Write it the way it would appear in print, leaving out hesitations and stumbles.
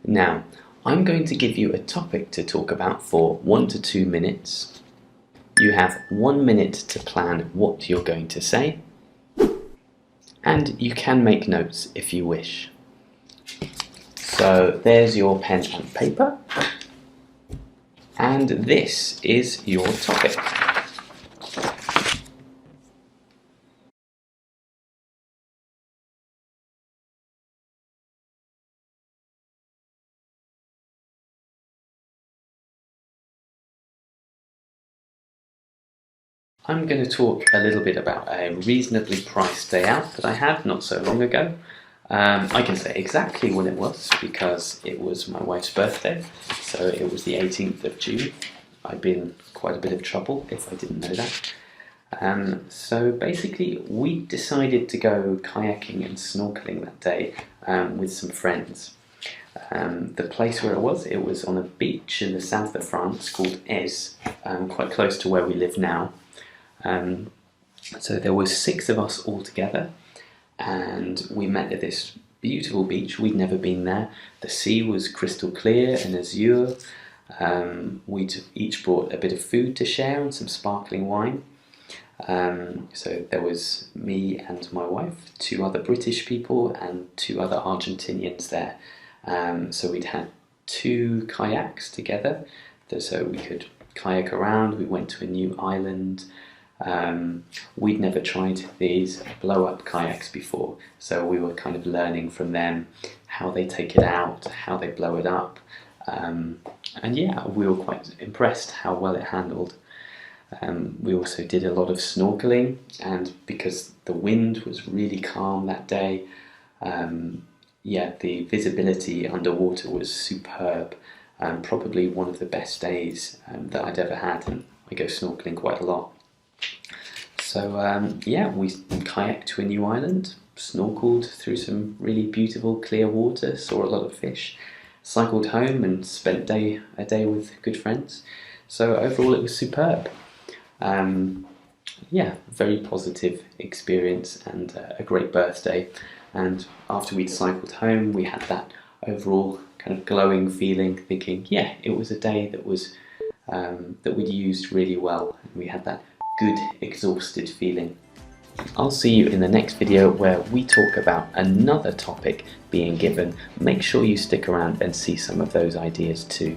Now, I'm going to give you a topic to talk about for 1 to 2 minutes. You have 1 minute to plan what you're going to say, and you can make notes if you wish. So there's your pen and paper, and this is your topic. I'm going to talk a little bit about a reasonably priced day out that I had not so long ago. I can say exactly when it was because it was my wife's birthday, so it was the 18th of June. I'd be in quite a bit of trouble if I didn't know that. So basically we decided to go kayaking and snorkeling that day with some friends. The place where it was on a beach in the south of France called Ez, quite close to where we live now. So there were 6 of us all together, and we met at this beautiful beach. We'd never been there. The sea was crystal clear and azure. We each brought a bit of food to share and some sparkling wine. So there was me and my wife, 2 other British people and 2 other Argentinians there. So we'd had 2 kayaks together, so we could kayak around. We went to a new island. We'd never tried these blow-up kayaks before, so we were kind of learning from them how they take it out, how they blow it up, and yeah, we were quite impressed how well it handled. We also did a lot of snorkeling, and because the wind was really calm that day, yeah, the visibility underwater was superb, probably one of the best days that I'd ever had, and I go snorkeling quite a lot. So yeah, we kayaked to a new island, snorkeled through some really beautiful clear water, saw a lot of fish, cycled home and spent a day with good friends. So overall it was superb. Yeah, very positive experience and a great birthday. And after we'd cycled home, we had that overall kind of glowing feeling, thinking, yeah, it was a day that was that we'd used really well, and we had that good exhausted feeling. I'll see you in the next video where we talk about another topic being given. Make sure you stick around and see some of those ideas too.